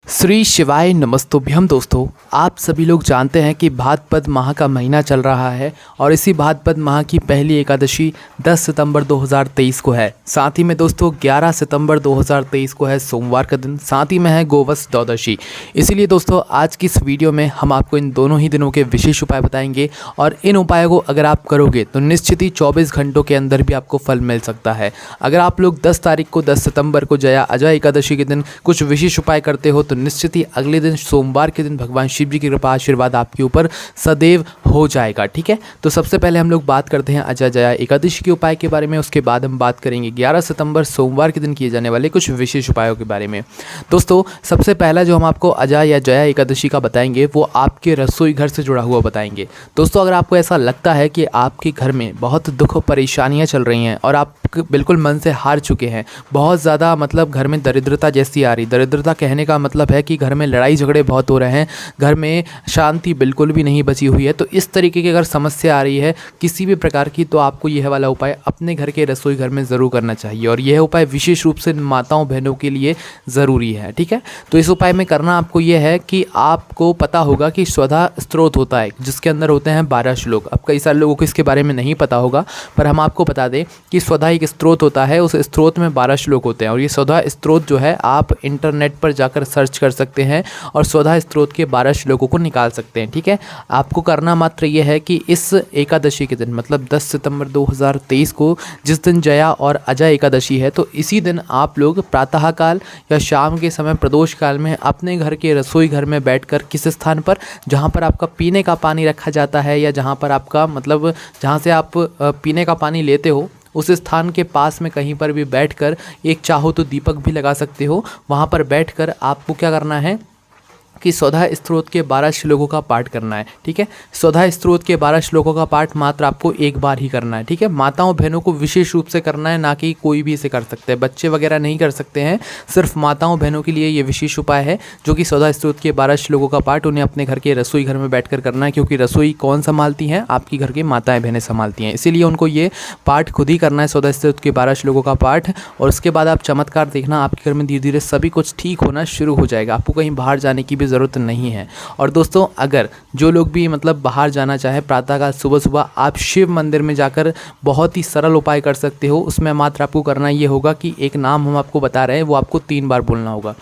श्री शिवाय नमस्तुभ्यम। दोस्तों, आप सभी लोग जानते हैं कि भाद्रपद माह का महीना चल रहा है और इसी भाद्रपद माह की पहली एकादशी 10 सितंबर 2023 को है। साथ ही में दोस्तों 11 सितंबर 2023 को है सोमवार का दिन, साथ ही में है गोवत्स द्वादशी। इसीलिए दोस्तों आज की इस वीडियो में हम आपको इन दोनों ही दिनों के विशेष उपाय बताएंगे और इन उपायों को अगर आप करोगे तो निश्चित ही 24 घंटों के अंदर भी आपको फल मिल सकता है। अगर आप लोग 10 तारीख को 10 सितंबर को जया अजय एकादशी के दिन कुछ विशेष उपाय करते हो तो निश्चित ही अगले दिन सोमवार के दिन भगवान शिव जी की कृपा आशीर्वाद आपके ऊपर सदैव हो जाएगा। ठीक है, तो सबसे पहले हम लोग बात करते हैं अजय जया एकादशी के उपाय के बारे में। उसके बाद हम बात करेंगे 11 सितंबर सोमवार के दिन किए जाने वाले कुछ विशेष उपायों के बारे में। दोस्तों सबसे पहला जो हम आपको अजय या जया एकादशी का बताएंगे वो आपके रसोई घर से जुड़ा हुआ बताएंगे। दोस्तों अगर आपको ऐसा लगता है कि आपके घर में बहुत दुख और परेशानियाँ चल रही हैं और आप बिल्कुल मन से हार चुके हैं, बहुत ज़्यादा मतलब घर में दरिद्रता जैसी आ रही, दरिद्रता कहने का मतलब है कि घर में लड़ाई झगड़े बहुत हो रहे हैं, घर में शांति बिल्कुल भी नहीं बची हुई है, तो इस तरीके की अगर समस्या आ रही है किसी भी प्रकार की तो आपको यह वाला उपाय अपने घर के रसोई घर में ज़रूर करना चाहिए और यह उपाय विशेष रूप से माताओं बहनों के लिए ज़रूरी है। ठीक है, तो इस उपाय में करना आपको यह है कि आपको पता होगा कि स्वधा स्त्रोत होता है जिसके अंदर होते हैं 12 श्लोक। अब कई सारे लोगों को इसके बारे में नहीं पता होगा पर हम आपको बता दें कि स्वधा एक स्त्रोत होता है, उस स्त्रोत में 12 श्लोक होते हैं और ये स्वधा स्त्रोत जो है आप इंटरनेट पर जाकर सर्च कर सकते हैं और स्वधा स्त्रोत के 12 श्लोकों को निकाल सकते हैं। ठीक है, आपको करना मात्र ये है कि इस एकादशी के दिन मतलब 10 सितंबर 2023 को जिस दिन जया और अजय एकादशी है तो इसी दिन आप लोग प्रातःकाल या शाम के समय प्रदोष काल में अपने घर के रसोई घर में बैठकर किस स्थान पर जहाँ पर आपका पीने का पानी रखा जाता है या जहाँ पर आपका मतलब जहाँ से आप पीने का पानी लेते हो उस स्थान के पास में कहीं पर भी बैठकर एक चाहो तो दीपक भी लगा सकते हो। वहाँ पर बैठकर आपको क्या करना है कि स्वधा स्त्रोत के 12 श्लोकों का पाठ करना है। ठीक है, स्वधा स्त्रोत के 12 श्लोकों का पाठ मात्र आपको एक बार ही करना है। ठीक है, माताओं बहनों को विशेष रूप से करना है, ना कि कोई भी इसे कर सकते हैं, बच्चे वगैरह नहीं कर सकते हैं, सिर्फ माताओं बहनों के लिए ये विशेष उपाय है जो कि स्वधा स्त्रोत के 12 श्लोकों का पाठ उन्हें अपने घर के रसोई घर में बैठकर करना है, क्योंकि रसोई कौन संभालती हैं? आपकी घर की माताएं बहनें संभालती हैं, इसीलिए उनको ये पाठ खुद ही करना है, स्वधा स्त्रोत के 12 श्लोकों का पाठ। और उसके बाद आप चमत्कार देखना, आपके घर में धीरे धीरे सभी कुछ ठीक होना शुरू हो जाएगा, आपको कहीं बाहर जाने की भी ज़रूरत नहीं है। और दोस्तों अगर जो लोग भी मतलब बाहर जाना चाहे प्रातःकाल सुबह सुबह आप शिव मंदिर में जाकर बहुत ही सरल उपाय कर सकते हो। उसमें मात्र आपको करना ये होगा कि एक नाम हम आपको बता रहे हैं वो आपको 3 बार बोलना होगा।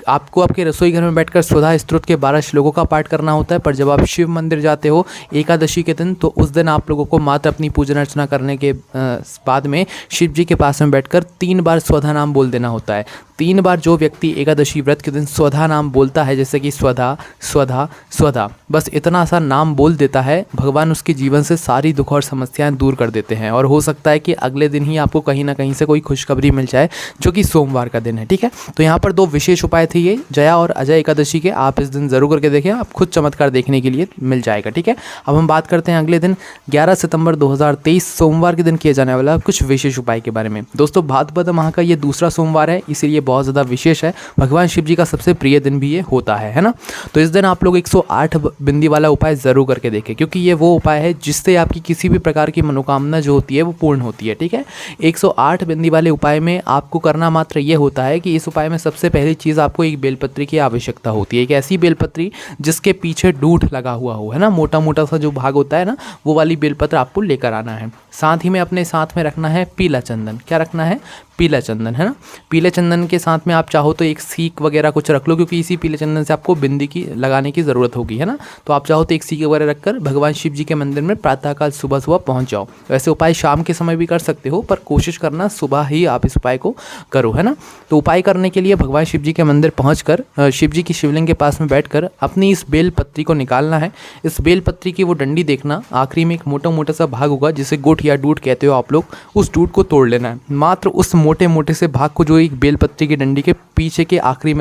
आपको आपके रसोई घर में बैठकर स्वधा स्त्रोत के 12 श्लोकों का पाठ करना होता है, पर जब आप शिव मंदिर जाते हो एकादशी के दिन तो उस दिन आप लोगों को मात्र अपनी पूजन अर्चना करने के बाद में शिव जी के पास में बैठकर 3 बार स्वधा नाम बोल देना होता है। 3 बार जो व्यक्ति एकादशी व्रत के दिन स्वधा नाम बोलता है, जैसे कि स्वधा स्वधा स्वधा, बस इतना सा नाम बोल देता है, भगवान उसके जीवन से सारी दुख और समस्याएं दूर कर देते हैं और हो सकता है कि अगले दिन ही आपको कहीं ना कहीं से कोई खुशखबरी मिल जाए जो कि सोमवार का दिन है। ठीक है, तो यहाँ पर 2 विशेष उपाय थे ये जया और अजय एकादशी के, आप इस दिन जरूर करके देखें, आप खुद चमत्कार देखने के लिए मिल जाएगा। ठीक है, अब हम बात करते हैं अगले दिन 11 सितंबर 2023 सोमवार के दिन किए जाने वाला कुछ विशेष उपाय के बारे में। दोस्तों भाद्रपद माह का ये दूसरा सोमवार है, इसीलिए बहुत ज़्यादा विशेष है, भगवान शिव जी का सबसे प्रिय दिन भी ये होता है ना। तो इस दिन आप लोग 108 बिंदी वाला उपाय ज़रूर करके देखें, क्योंकि ये वो उपाय है जिससे आपकी किसी भी प्रकार की मनोकामना जो होती है वो पूर्ण होती है। ठीक है, 108 बिंदी वाले उपाय में आपको करना मात्र ये होता है कि इस उपाय में सबसे पहली चीज़ आपको एक बेलपत्री की आवश्यकता होती है, एक ऐसी बेलपत्री जिसके पीछे डूठ लगा हुआ हो, है ना, मोटा मोटा सा जो भाग होता है ना, वो वाली बेलपत्र आपको लेकर आना है। साथ ही में अपने साथ में रखना है पीला चंदन। क्या रखना है? पीला चंदन, है ना। पीले चंदन के साथ में आप चाहो तो एक सीख वगैरह कुछ रख लो, क्योंकि इसी पीले चंदन से आपको बिंदी की लगाने की ज़रूरत होगी, है ना। तो आप चाहो तो एक सीख वगैरह रखकर भगवान शिव जी के मंदिर में प्रातःकाल सुबह सुबह पहुंच जाओ। वैसे उपाय शाम के समय भी कर सकते हो, पर कोशिश करना सुबह ही आप इस उपाय को करो, है ना। तो उपाय करने के लिए भगवान शिव जी के मंदिर पहुँच शिव जी की शिवलिंग के पास में बैठकर अपनी इस बेल पत्री को निकालना है। इस बेल पत्री की वो डंडी देखना, आखिरी में एक मोटा मोटा सा भाग होगा जिसे गुठ या डूट कहते हो आप लोग, उस डूट को तोड़ लेना है। मात्र उस मोटे मोटे से भाग को जो एक बेलपत्री की डंडी के पीछे के आखिरी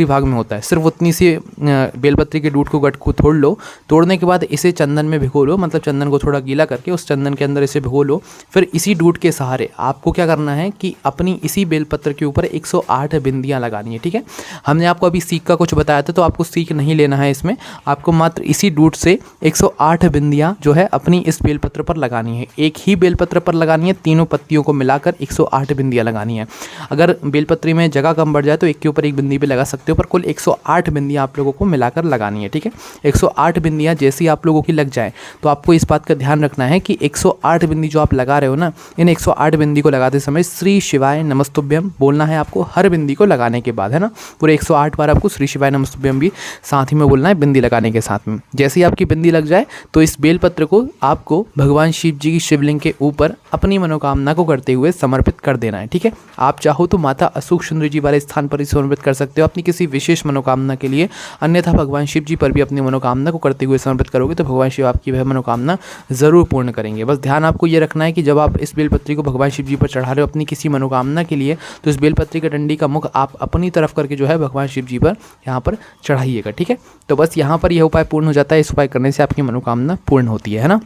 भाग में होता है, सिर्फ उतनी सी बेलपत्री के डूट को गट को तोड़ लो। तोड़ने के बाद इसे चंदन में भिगो लो, मतलब चंदन को थोड़ा गीला करके उस चंदन के अंदर इसे भिगो लो। फिर इसी डूट के सहारे आपको क्या करना है कि अपनी इसी बेलपत्र के ऊपर 108 बिंदियाँ लगानी है। ठीक है, हमने आपको अभी सीख का कुछ बताया था, तो आपको सीख नहीं लेना है इसमें, आपको मात्र इसी डूट से 108 बिंदियाँ जो है अपनी इस बेलपत्र पर लगानी है। एक ही बेलपत्र पर लगानी है, तीनों पत्तियों को मिलाकर 108 बिंदियाँ लगानी है। अगर बेलपत्री में जगह कम बढ़ जाए तो एक के ऊपर एक बिंदी भी लगा सकते हो, पर कुल 108 बिंदियाँ आप लोगों को मिलाकर लगानी है, ठीक है। 108 बिंदियाँ जैसी आप लोगों की लग जाए तो आपको इस बात का ध्यान रखना है कि 108 बिंदी जो आप लगा रहे हो ना, इन 108 बिंदी को लगाते समय श्री शिवाय नमस्तुभ्यम बोलना है आपको हर बिंदी को लगाने के बाद, है ना। पूरे 108 बार आपको श्री शिवाय नमस्तुभ्यम भी साथ ही में बोलना है बिंदी लगाने के साथ में। जैसे ही आपकी बिंदी लग जाए तो इस बेलपत्र को आपको भगवान शिव जी की शिवलिंग के ऊपर अपनी मनोकामना को करते हुए समर्पित कर देना है, ठीक है। आप चाहो तो माता अशोक सुंदरी जी वाले स्थान पर ही समर्पित कर सकते हो अपनी किसी विशेष मनोकामना के लिए, अन्यथा भगवान शिव जी पर भी अपनी मनोकामना को करते हुए समर्पित करोगे तो भगवान शिव आपकी वह मनोकामना ज़रूर पूर्ण करेंगे। बस ध्यान आपको ये रखना है कि जब आप इस बेलपत्री को भगवान शिव जी पर चढ़ा रहे हो अपनी किसी मनोकामना के लिए, तो इस बेलपत्री के डंडी का मुख आप अपनी तरफ करके जो है भगवान शिव जी पर यहाँ पर चढ़ाइएगा, ठीक है। तो बस यहाँ पर यह उपाय पूर्ण हो जाता है। इस उपाय करने से आपकी मनोकामना पूर्ण होती है ना।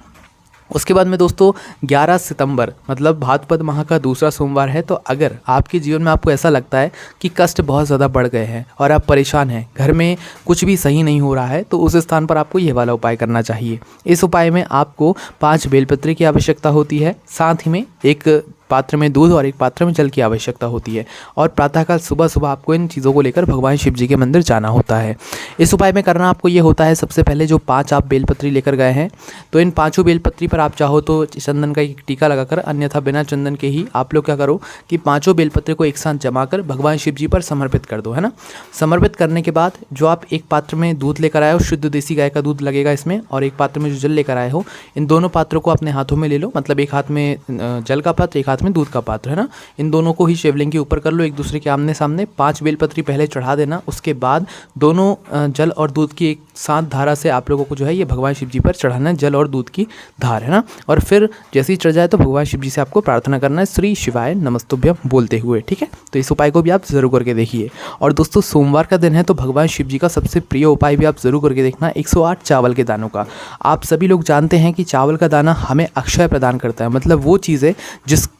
उसके बाद में दोस्तों 11 सितंबर मतलब भाद्रपद माह का दूसरा सोमवार है। तो अगर आपके जीवन में आपको ऐसा लगता है कि कष्ट बहुत ज़्यादा बढ़ गए हैं और आप परेशान हैं, घर में कुछ भी सही नहीं हो रहा है, तो उस स्थान पर आपको ये वाला उपाय करना चाहिए। इस उपाय में आपको 5 बेलपत्र की आवश्यकता होती है, साथ ही में एक पात्र में दूध और एक पात्र में जल की आवश्यकता होती है, और प्रातःकाल सुबह सुबह आपको इन चीज़ों को लेकर भगवान शिव जी के मंदिर जाना होता है। इस उपाय में करना आपको ये होता है, सबसे पहले जो 5 आप बेलपत्री लेकर गए हैं, तो इन 5 बेलपत्री पर आप चाहो तो चंदन का एक टीका लगाकर, अन्यथा बिना चंदन के ही आप लोग क्या करो कि 5 बेलपत्री को एक साथ जमा कर भगवान शिव जी पर समर्पित कर दो, है ना। समर्पित करने के बाद जो आप एक पात्र में दूध लेकर आए हो, शुद्ध देसी गाय का दूध लगेगा इसमें, और एक पात्र में जो जल लेकर आए हो, इन दोनों पात्रों को अपने हाथों में ले लो। मतलब एक हाथ में जल का पात्र, एक हाथ में दूध का पात्र, है ना। इन दोनों को ही शिवलिंग के ऊपर कर लो, एक दूसरे के आमने सामने। 5 बेलपत्री पहले चढ़ा देना, उसके बाद दोनों जल और दूध की एक साथ धारा से आप लोगों को जो है ये भगवान शिव जी पर चढ़ाना है, जल और दूध की धार, है ना। और फिर जैसे ही चढ़ जाए तो भगवान शिव जी से आपको प्रार्थना करना है श्री शिवाय नमस्तुभ्यम बोलते हुए, ठीक है। तो इस उपाय को भी आप जरूर करके देखिए। और दोस्तों सोमवार का दिन है तो भगवान शिव जी का सबसे प्रिय उपाय भी आप जरूर करके देखना, 108 चावल के दानों का। आप सभी लोग जानते हैं कि चावल का दाना हमें अक्षय प्रदान करता है, मतलब वो चीज़ है जिसकी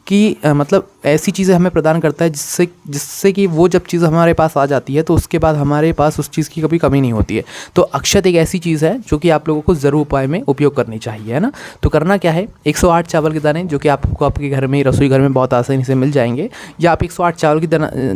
मतलब ऐसी चीज़ें हमें प्रदान करता है जिससे कि वो जब चीज़ हमारे पास आ जाती है तो उसके बाद हमारे पास उस चीज़ की कभी कमी नहीं होती है। तो अक्षत एक ऐसी चीज़ है जो कि आप लोगों को ज़रूर उपाय में उपयोग करनी चाहिए, है ना। तो करना क्या है, 108 चावल के दाने जो कि आपको आपके घर में, रसोई घर में बहुत आसानी से मिल जाएंगे, या आप 108 चावल के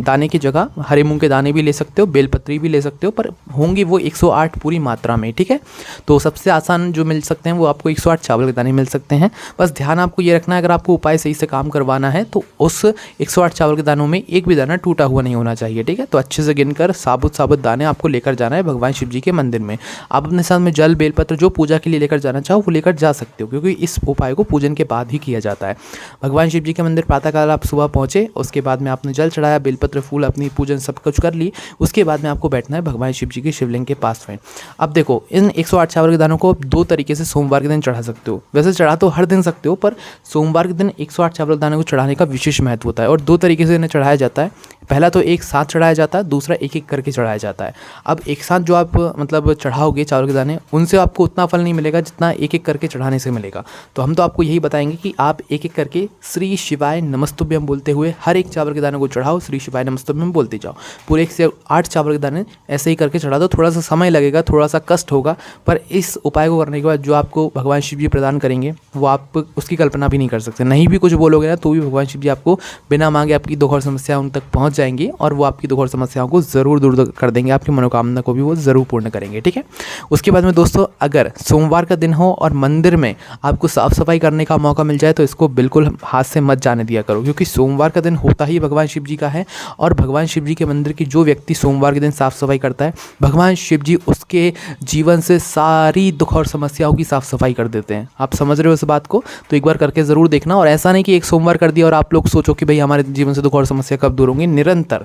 दाने की जगह हरे मूंग के दाने भी ले सकते हो, बेलपत्री भी ले सकते हो, पर होंगी वो 108 पूरी मात्रा में, ठीक है। तो सबसे आसान जो मिल सकते हैं वो आपको 108 चावल के दाने मिल सकते हैं। बस ध्यान आपको ये रखना है, अगर आपको उपाय सही से काम करवाना है तो उस 108 चावल के दानों में एक भी दाना टूटा हुआ नहीं होना चाहिए, ठीक है। तो अच्छे से गिनकर साबुत दाने आपको लेकर जाना है भगवान शिव जी के मंदिर में। आप अपने साथ में जल बेलपत्र जो पूजा के लिए लेकर जाना चाहो वो लेकर जा सकते हो, क्योंकि इस उपाय को पूजन के बाद ही किया जाता है। भगवान शिव जी के मंदिर प्रातःकाल आप सुबह पहुंचे, उसके बाद में आपने जल चढ़ाया, बेलपत्र फूल अपनी पूजन सब कुछ कर ली, उसके बाद में आपको बैठना है भगवान शिव जी की शिवलिंग के पास में। अब देखो इन 108 चावल के दानों को 2 तरीके से सोमवार के दिन चढ़ा सकते हो। वैसे चढ़ा तो हर दिन सकते हो, पर सोमवार के दिन 108 चावल के दानों को चढ़ाने का विशेष महत्व होता है, और 2 तरीके से इन्हें चढ़ाया जाता है। पहला तो एक साथ चढ़ाया जाता है, दूसरा एक एक करके चढ़ाया जाता है। अब एक साथ जो आप मतलब चढ़ाओगे चावल के दाने, उनसे आपको उतना फल नहीं मिलेगा जितना एक एक करके चढ़ाने से मिलेगा। तो हम तो आपको यही बताएंगे कि आप एक एक करके श्री शिवाय नमस्तुभ्यम बोलते हुए हर एक चावल के दाने को चढ़ाओ, श्री शिवाय नमस्तुभ्यम बोलते जाओ। पूरे 108 चावल के दाने ऐसे ही करके चढ़ा दो। थोड़ा सा समय लगेगा, थोड़ा सा कष्ट होगा, पर इस उपाय को करने के बाद जो आपको भगवान शिव जी प्रदान करेंगे वो आप उसकी कल्पना भी नहीं कर सकते। नहीं भी कुछ बोलोगे ना तो भी भगवान शिव जी आपको बिना मांगे आपकी दुख और समस्या उन तक पहुँच जाएंगी, और वो आपकी दुख और समस्याओं को ज़रूर दूर कर देंगे, आपकी मनोकामना को भी वो ज़रूर पूर्ण करेंगे, ठीक है। उसके बाद में दोस्तों अगर सोमवार का दिन हो और मंदिर में आपको साफ़ सफाई करने का मौका मिल जाए तो इसको बिल्कुल हाथ से मत जाने दिया करो, क्योंकि सोमवार का दिन होता ही भगवान शिव जी का है, और भगवान शिव जी के मंदिर की जो व्यक्ति सोमवार के दिन साफ़ सफाई करता है, भगवान शिव जी उसके जीवन से सारी दुख और समस्याओं की साफ़ सफाई कर देते हैं। आप समझ रहे हो इस बात को? तो एक बार करके ज़रूर देखना, और ऐसा नहीं कि एक सोमवार कर दिया और आप लोग सोचो कि भाई हमारे जीवन से दुख और समस्या कब दूर होंगी। निरंतर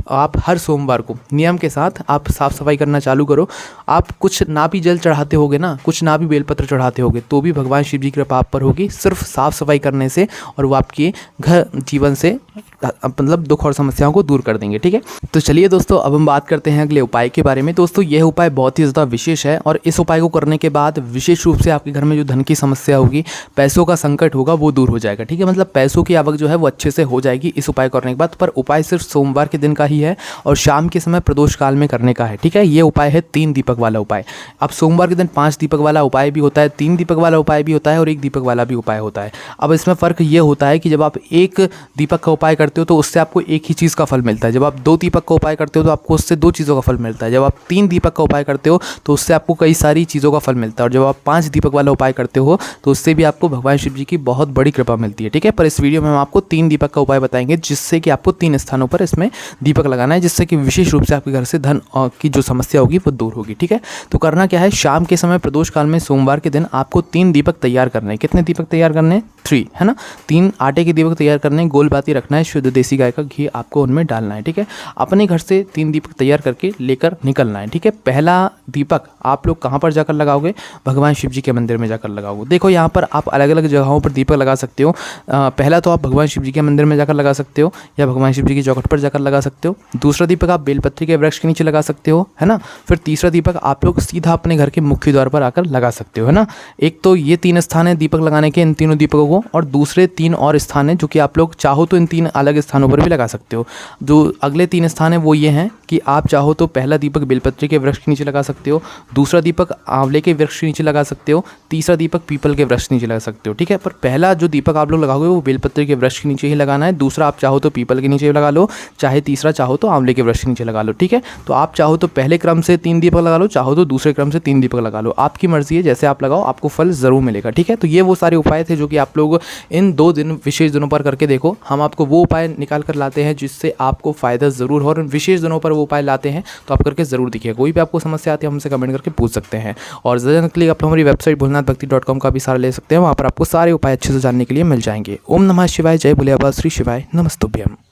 आप हर सोमवार को नियम के साथ आप साफ़ सफाई करना चालू करो। आप कुछ ना भी जल चढ़ाते होगे ना, कुछ ना भी बेलपत्र चढ़ाते होगे, तो भी भगवान शिव जी की कृपा आप पर होगी, सिर्फ साफ़ सफाई करने से, और वो आपके घर जीवन से मतलब दुख और समस्याओं को दूर कर देंगे, ठीक है। तो चलिए दोस्तों अब हम बात करते हैं अगले उपाय के बारे में। दोस्तों यह उपाय बहुत ही ज़्यादा विशेष है, और इस उपाय को करने के बाद विशेष रूप से आपके घर में जो धन की समस्या होगी, पैसों का संकट होगा, वो दूर हो जाएगा, ठीक है। मतलब पैसों की आवक जो है वो अच्छे से हो जाएगी इस उपाय करने के बाद। पर उपाय सिर्फ सोमवार के दिन का ही है और शाम के समय प्रदोष काल में करने का है, ठीक है। ये उपाय है 3 दीपक वाला उपाय। अब सोमवार के दिन 5 दीपक वाला उपाय भी होता है, 3 दीपक वाला उपाय भी होता है और 1 दीपक वाला भी उपाय होता है। अब इसमें फ़र्क ये होता है कि जब आप 1 दीपक का उपाय करते हो तो उससे आपको एक ही चीज़ का फल मिलता है। जब आप 2 दीपक का उपाय करते हो तो आपको उससे 2 चीज़ों का फल मिलता है। जब आप 3 दीपक का उपाय करते हो तो उससे आपको कई सारी चीज़ों का फल मिलता है। और जब आप 5 दीपक वाला उपाय करते हो तो उससे भी आपको भगवान शिव जी की बहुत बड़ी कृपा मिलती है, ठीक है। पर इस वीडियो में हम आपको 3 दीपक का उपाय बताएंगे जिससे कि आपको 3 स्थानों पर इसमें दीपक लगाना है, जिससे कि विशेष रूप से आपके घर से धन की जो समस्या होगी वो दूर होगी, ठीक है। तो करना क्या है, शाम के समय प्रदोष काल में सोमवार के दिन आपको 3 दीपक तैयार करने हैं। कितने दीपक तैयार करने हैं? 3, है ना। 3 आटे के दीपक तैयार करने हैं, गोल बाती रखना है, शुद्ध देसी गाय का घी आपको उनमें डालना है, ठीक है। अपने घर से 3 दीपक तैयार करके लेकर निकलना है, ठीक है। पहला दीपक आप लोग कहाँ पर जाकर लगाओगे? भगवान शिव जी के मंदिर में जाकर लगाओगे। देखो यहाँ पर आप अलग अलग जगहों पर दीपक लगा सकते हो। पहला तो आप भगवान शिव जी के मंदिर में जाकर लगा सकते हो या भगवान शिव जी की चौखट पर जाकर लगा सकते हो। दूसरा दीपक आप बेलपत्री के वृक्ष के नीचे लगा सकते हो, है ना। फिर तीसरा दीपक आप लोग सीधा अपने घर के मुख्य द्वार पर आकर लगा सकते हो, है ना। एक तो ये 3 स्थान है दीपक लगाने के, इन तीनों दीपकों को, और दूसरे 3 और स्थान है जो कि आप लोग चाहो तो इन 3 अलग स्थानों पर भी लगा सकते हो। जो अगले 3 स्थान है वो ये हैं कि आप चाहो तो पहला दीपक बेलपत्री के वृक्ष के नीचे लगा सकते हो, दूसरा दीपक आंवले के वृक्ष के नीचे लगा सकते हो, तीसरा दीपक पीपल के वृक्ष के नीचे लगा सकते हो, ठीक है। पर पहला जो दीपक आप लोग लगाओगे वो बेलपत्री के वृक्ष के नीचे ही लगाना है, दूसरा आप चाहो तो पीपल के नीचे लगा लो, चाहे तीसरा चाहो तो आंवले के वृक्ष के नीचे लगा लो, ठीक है। तो आप चाहो तो पहले क्रम से 3 दीपक लगा लो, चाहो तो दूसरे क्रम से 3 दीपक लगा लो, आपकी मर्जी है, जैसे आप लगाओ आपको फल ज़रूर मिलेगा, ठीक है। तो ये वो सारे उपाय थे जो कि आप लोग इन 2 दिन विशेष दिनों पर करके देखो। हम आपको वो उपाय निकाल कर लाते हैं जिससे आपको फ़ायदा ज़रूर हो, और विशेष दिनों पर वो उपाय लाते हैं तो आप करके ज़रूर देखिए। कोई भी आपको समस्या आती है हमसे कमेंट करके पूछ सकते हैं। और ज़्यादा जानने के लिए आप हमारी वेबसाइट भोलेनाथभक्ति.com का भी सहारा ले सकते हैं, वहाँ पर आपको सारे उपाय अच्छे से जानने के लिए मिल जाएंगे। ओम नमः शिवाय, जय भोले बाबा, श्री शिवाय, नमस्तुभ्यम।